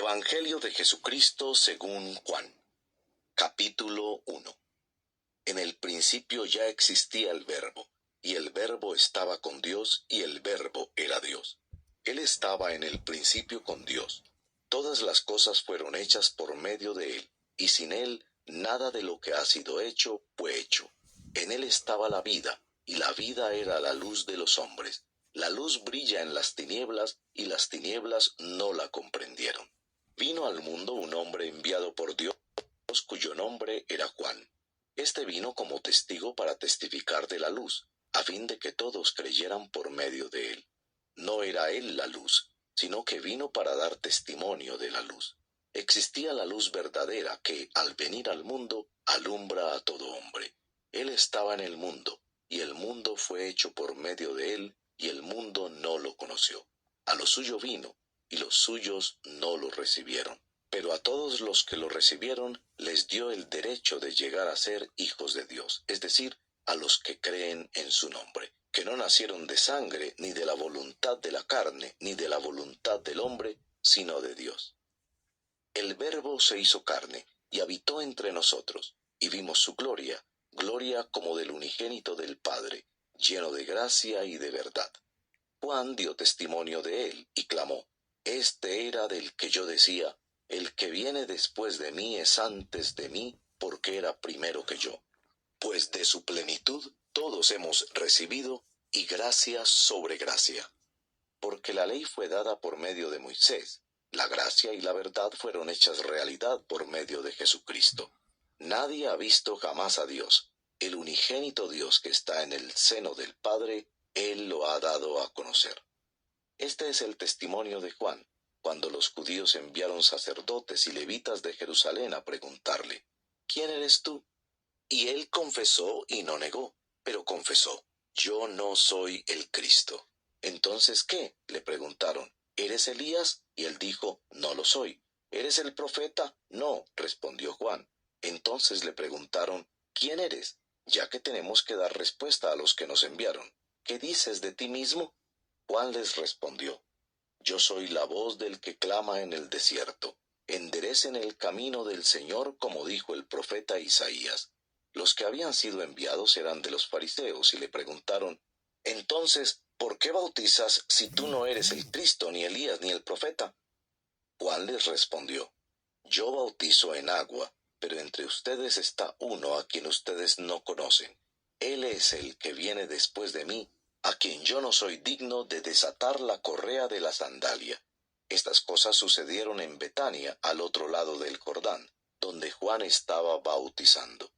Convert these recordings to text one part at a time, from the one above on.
Evangelio de Jesucristo según Juan. Capítulo 1. En el principio ya existía el Verbo, y el Verbo estaba con Dios, y el Verbo era Dios. Él estaba en el principio con Dios. Todas las cosas fueron hechas por medio de Él, y sin Él nada de lo que ha sido hecho fue hecho. En Él estaba la vida, y la vida era la luz de los hombres. La luz brilla en las tinieblas, y las tinieblas no la comprendieron. Vino al mundo un hombre enviado por Dios, cuyo nombre era Juan. Este vino como testigo para testificar de la luz, a fin de que todos creyeran por medio de él. No era él la luz, sino que vino para dar testimonio de la luz. Existía la luz verdadera que, al venir al mundo, alumbra a todo hombre. Él estaba en el mundo, y el mundo fue hecho por medio de él, y el mundo no lo conoció. A lo suyo vino, y los suyos no lo recibieron. Pero a todos los que lo recibieron les dio el derecho de llegar a ser hijos de Dios, es decir, a los que creen en su nombre, que no nacieron de sangre, ni de la voluntad de la carne, ni de la voluntad del hombre, sino de Dios. El Verbo se hizo carne, y habitó entre nosotros, y vimos su gloria, gloria como del unigénito del Padre, lleno de gracia y de verdad. Juan dio testimonio de él, y clamó: Este era del que yo decía: el que viene después de mí es antes de mí, porque era primero que yo. Pues de su plenitud todos hemos recibido, y gracia sobre gracia. Porque la ley fue dada por medio de Moisés, la gracia y la verdad fueron hechas realidad por medio de Jesucristo. Nadie ha visto jamás a Dios. El unigénito Dios que está en el seno del Padre, Él lo ha dado a conocer. Este es el testimonio de Juan, cuando los judíos enviaron sacerdotes y levitas de Jerusalén a preguntarle: ¿Quién eres tú? Y él confesó y no negó, pero confesó: Yo no soy el Cristo. ¿Entonces qué?, le preguntaron. ¿Eres Elías? Y él dijo: No lo soy. ¿Eres el profeta? No, respondió Juan. Entonces le preguntaron: ¿Quién eres? Ya que tenemos que dar respuesta a los que nos enviaron. ¿Qué dices de ti mismo? Juan les respondió: Yo soy la voz del que clama en el desierto. Enderecen el camino del Señor, como dijo el profeta Isaías. Los que habían sido enviados eran de los fariseos y le preguntaron: Entonces, ¿por qué bautizas si tú no eres el Cristo, ni Elías, ni el profeta? Juan les respondió: Yo bautizo en agua, pero entre ustedes está uno a quien ustedes no conocen. Él es el que viene después de mí, a quien yo no soy digno de desatar la correa de la sandalia. Estas cosas sucedieron en Betania, al otro lado del Jordán, donde Juan estaba bautizando.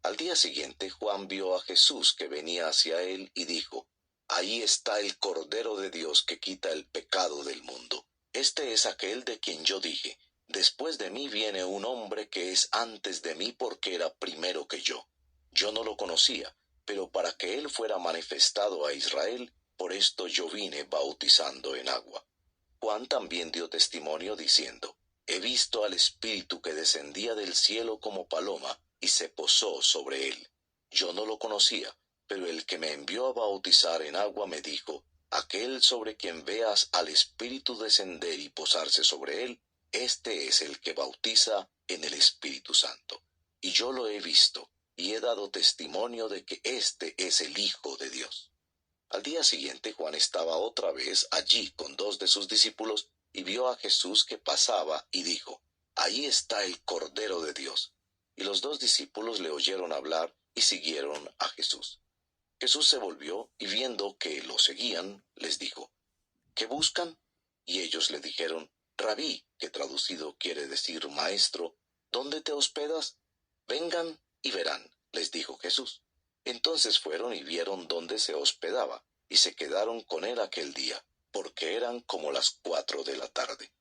Al día siguiente Juan vio a Jesús que venía hacia él y dijo: Ahí está el Cordero de Dios que quita el pecado del mundo. Este es aquel de quien yo dije: Después de mí viene un hombre que es antes de mí porque era primero que yo. Yo no lo conocía, pero para que él fuera manifestado a Israel, por esto yo vine bautizando en agua. Juan también dio testimonio diciendo: He visto al Espíritu que descendía del cielo como paloma, y se posó sobre él. Yo no lo conocía, pero el que me envió a bautizar en agua me dijo: Aquel sobre quien veas al Espíritu descender y posarse sobre él, este es el que bautiza en el Espíritu Santo. Y yo lo he visto, y he dado testimonio de que este es el Hijo de Dios. Al día siguiente Juan estaba otra vez allí con dos de sus discípulos, y vio a Jesús que pasaba, y dijo: Ahí está el Cordero de Dios. Y los dos discípulos le oyeron hablar, y siguieron a Jesús. Jesús se volvió, y viendo que lo seguían, les dijo: ¿Qué buscan? Y ellos le dijeron: Rabí, que traducido quiere decir maestro, ¿dónde te hospedas? Vengan y verán, les dijo Jesús. Entonces fueron y vieron dónde se hospedaba, y se quedaron con él aquel día, porque eran como las 4 de la tarde.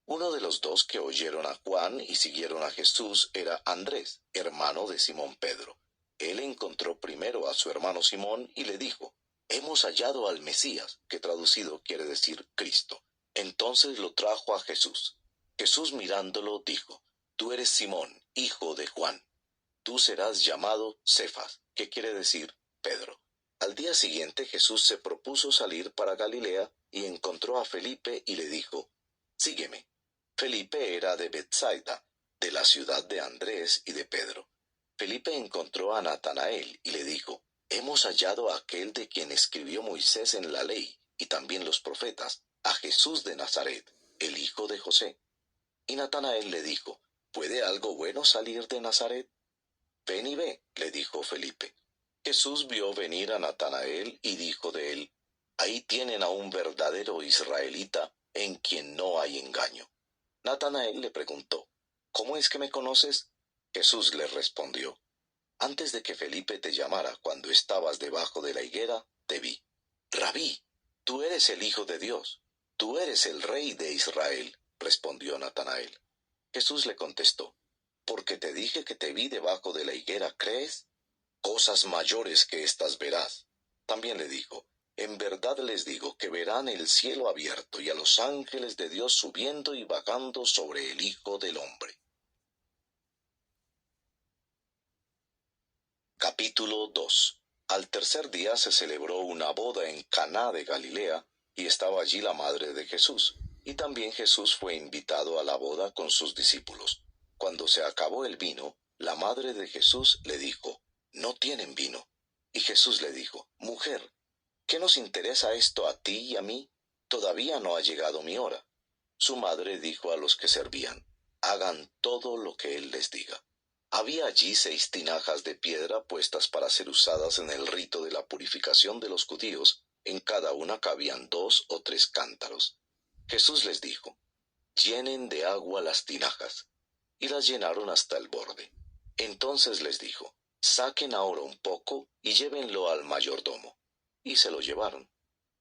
Uno de los dos que oyeron a Juan y siguieron a Jesús era Andrés, hermano de Simón Pedro. Él encontró primero a su hermano Simón y le dijo: Hemos hallado al Mesías, que traducido quiere decir Cristo. Entonces lo trajo a Jesús. Jesús mirándolo dijo: Tú eres Simón, hijo de Juan. Tú serás llamado Cefas, que quiere decir Pedro. Al día siguiente Jesús se propuso salir para Galilea y encontró a Felipe y le dijo: Sígueme. Felipe era de Bethsaida, de la ciudad de Andrés y de Pedro. Felipe encontró a Natanael y le dijo, Hemos hallado a aquel de quien escribió Moisés en la ley, y también los profetas, a Jesús de Nazaret, el hijo de José. Y Natanael le dijo, ¿Puede algo bueno salir de Nazaret? Ven y ve, le dijo Felipe. Jesús vio venir a Natanael y dijo de él, Ahí tienen a un verdadero israelita en quien no hay engaño. Natanael le preguntó, ¿Cómo es que me conoces? Jesús le respondió, Antes de que Felipe te llamara cuando estabas debajo de la higuera, te vi. Rabí, tú eres el Hijo de Dios, tú eres el Rey de Israel, respondió Natanael. Jesús le contestó, Porque te dije que te vi debajo de la higuera, ¿crees? Cosas mayores que estas verás. También le dijo, En verdad les digo que verán el cielo abierto y a los ángeles de Dios subiendo y bajando sobre el Hijo del Hombre. Capítulo 2. Al tercer día se celebró una boda en Caná de Galilea, y estaba allí la madre de Jesús, y también Jesús fue invitado a la boda con sus discípulos. Cuando se acabó el vino, la madre de Jesús le dijo, No tienen vino. Y Jesús le dijo, Mujer, ¿qué nos interesa esto a ti y a mí? Todavía no ha llegado mi hora. Su madre dijo a los que servían, Hagan todo lo que él les diga. Había allí 6 tinajas de piedra puestas para ser usadas en el rito de la purificación de los judíos, en cada una cabían 2 o 3 cántaros. Jesús les dijo, Llenen de agua las tinajas, y las llenaron hasta el borde. Entonces les dijo, Saquen ahora un poco y llévenlo al mayordomo. Y se lo llevaron.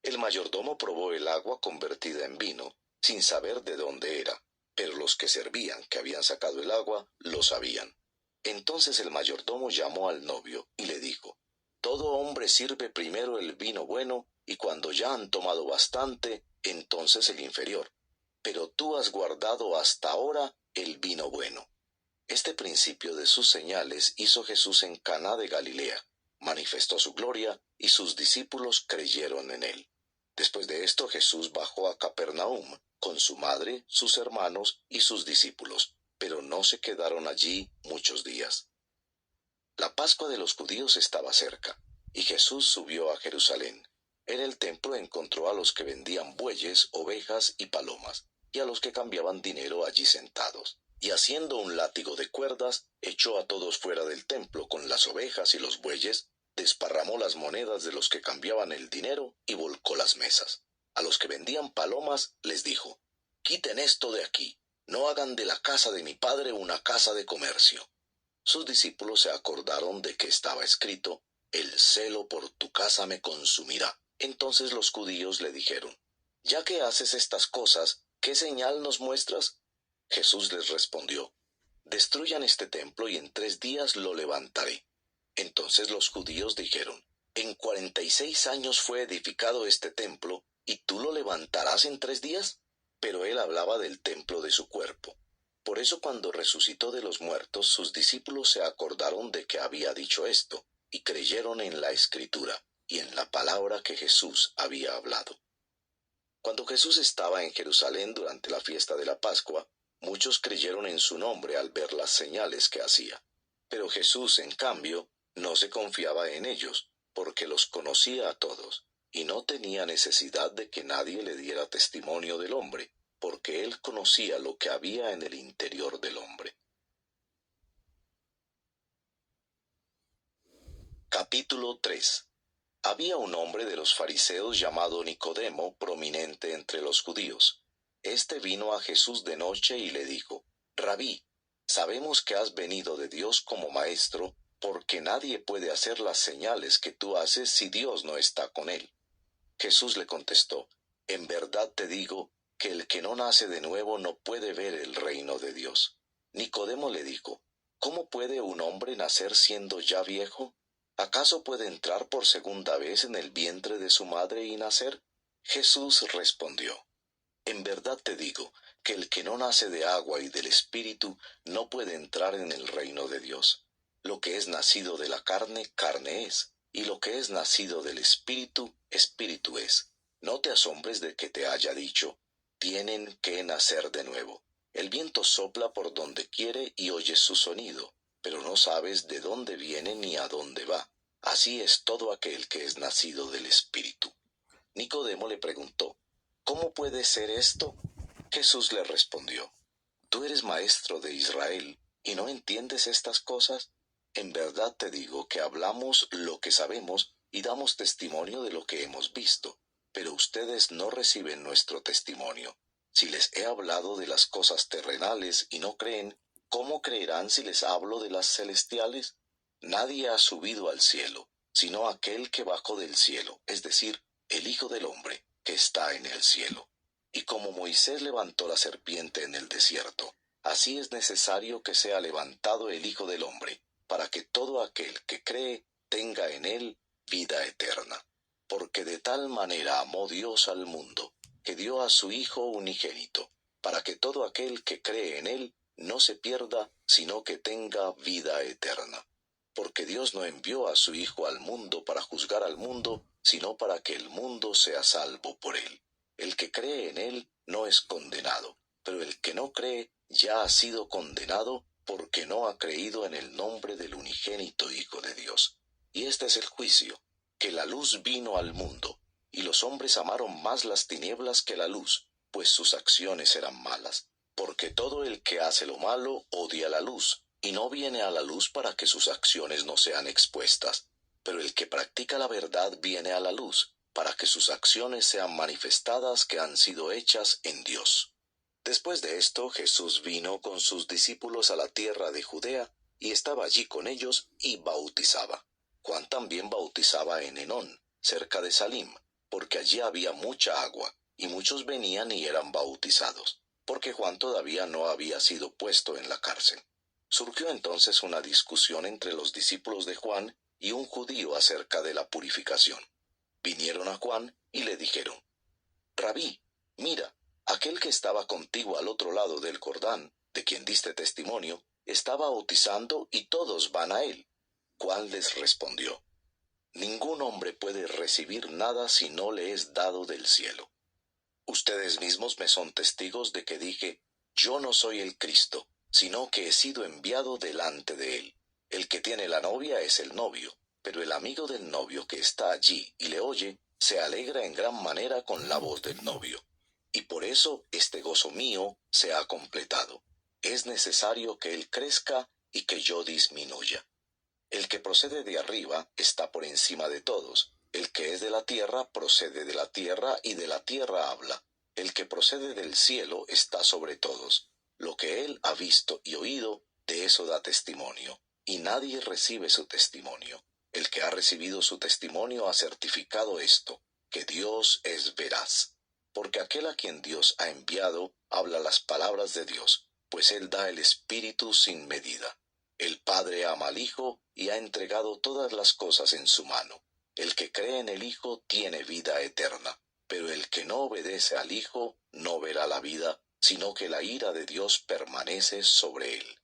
El mayordomo probó el agua convertida en vino, sin saber de dónde era, pero los que servían, que habían sacado el agua, lo sabían. Entonces el mayordomo llamó al novio y le dijo, Todo hombre sirve primero el vino bueno, y cuando ya han tomado bastante, entonces el inferior. Pero tú has guardado hasta ahora el vino bueno. Este principio de sus señales hizo Jesús en Caná de Galilea, manifestó su gloria, y sus discípulos creyeron en él. Después de esto Jesús bajó a Capernaum, con su madre, sus hermanos y sus discípulos, pero no se quedaron allí muchos días. La Pascua de los judíos estaba cerca, y Jesús subió a Jerusalén. En el templo encontró a los que vendían bueyes, ovejas y palomas, y a los que cambiaban dinero allí sentados. Y haciendo un látigo de cuerdas, echó a todos fuera del templo con las ovejas y los bueyes, desparramó las monedas de los que cambiaban el dinero y volcó las mesas. A los que vendían palomas les dijo, Quiten esto de aquí, no hagan de la casa de mi padre una casa de comercio. Sus discípulos se acordaron de que estaba escrito, El celo por tu casa me consumirá. Entonces los judíos le dijeron, Ya que haces estas cosas, ¿qué señal nos muestras? Jesús les respondió, Destruyan este templo y en 3 días lo levantaré. Entonces los judíos dijeron, En 46 años fue edificado este templo, ¿y tú lo levantarás en 3 días? Pero él hablaba del templo de su cuerpo. Por eso cuando resucitó de los muertos, sus discípulos se acordaron de que había dicho esto, y creyeron en la Escritura y en la palabra que Jesús había hablado. Cuando Jesús estaba en Jerusalén durante la fiesta de la Pascua, muchos creyeron en su nombre al ver las señales que hacía. Pero Jesús, en cambio, no se confiaba en ellos, porque los conocía a todos, y no tenía necesidad de que nadie le diera testimonio del hombre, porque él conocía lo que había en el interior del hombre. Capítulo 3. Había un hombre de los fariseos llamado Nicodemo, prominente entre los judíos. Este vino a Jesús de noche y le dijo, Rabí, sabemos que has venido de Dios como maestro, porque nadie puede hacer las señales que tú haces si Dios no está con él. Jesús le contestó, En verdad te digo que el que no nace de nuevo no puede ver el reino de Dios. Nicodemo le dijo, ¿Cómo puede un hombre nacer siendo ya viejo? ¿Acaso puede entrar por segunda vez en el vientre de su madre y nacer? Jesús respondió, En verdad te digo que el que no nace de agua y del Espíritu no puede entrar en el reino de Dios. Lo que es nacido de la carne, carne es, y lo que es nacido del Espíritu, Espíritu es. No te asombres de que te haya dicho, tienen que nacer de nuevo. El viento sopla por donde quiere y oyes su sonido, pero no sabes de dónde viene ni a dónde va. Así es todo aquel que es nacido del Espíritu. Nicodemo le preguntó, ¿cómo puede ser esto? Jesús le respondió, ¿tú eres maestro de Israel y no entiendes estas cosas? En verdad te digo que hablamos lo que sabemos y damos testimonio de lo que hemos visto, pero ustedes no reciben nuestro testimonio. Si les he hablado de las cosas terrenales y no creen, ¿cómo creerán si les hablo de las celestiales? Nadie ha subido al cielo, sino aquel que bajó del cielo, es decir, el Hijo del Hombre, que está en el cielo. Y como Moisés levantó la serpiente en el desierto, así es necesario que sea levantado el Hijo del Hombre, para que todo aquel que cree tenga en él vida eterna. Porque de tal manera amó Dios al mundo, que dio a su Hijo unigénito, para que todo aquel que cree en él no se pierda, sino que tenga vida eterna. Porque Dios no envió a su Hijo al mundo para juzgar al mundo, sino para que el mundo sea salvo por él. El que cree en él no es condenado, pero el que no cree ya ha sido condenado porque no ha creído en el nombre del unigénito Hijo de Dios. Y este es el juicio, que la luz vino al mundo, y los hombres amaron más las tinieblas que la luz, pues sus acciones eran malas. Porque todo el que hace lo malo odia la luz, y no viene a la luz para que sus acciones no sean expuestas. Pero el que practica la verdad viene a la luz, para que sus acciones sean manifestadas que han sido hechas en Dios. Después de esto, Jesús vino con sus discípulos a la tierra de Judea, y estaba allí con ellos y bautizaba. Juan también bautizaba en Enón, cerca de Salim, porque allí había mucha agua, y muchos venían y eran bautizados, porque Juan todavía no había sido puesto en la cárcel. Surgió entonces una discusión entre los discípulos de Juan y un judío acerca de la purificación. Vinieron a Juan y le dijeron, Rabí, mira, aquel que estaba contigo al otro lado del Jordán, de quien diste testimonio, está bautizando y todos van a él. Juan les respondió, ningún hombre puede recibir nada si no le es dado del cielo. Ustedes mismos me son testigos de que dije, yo no soy el Cristo, sino que he sido enviado delante de él. El que tiene la novia es el novio, pero el amigo del novio que está allí y le oye, se alegra en gran manera con la voz del novio. Y por eso este gozo mío se ha completado. Es necesario que él crezca y que yo disminuya. El que procede de arriba está por encima de todos. El que es de la tierra procede de la tierra y de la tierra habla. El que procede del cielo está sobre todos. Lo que él ha visto y oído, de eso da testimonio, y nadie recibe su testimonio. El que ha recibido su testimonio ha certificado esto, que Dios es veraz. Porque aquel a quien Dios ha enviado habla las palabras de Dios, pues él da el Espíritu sin medida. El Padre ama al Hijo y ha entregado todas las cosas en su mano. El que cree en el Hijo tiene vida eterna, pero el que no obedece al Hijo no verá la vida, sino que la ira de Dios permanece sobre él.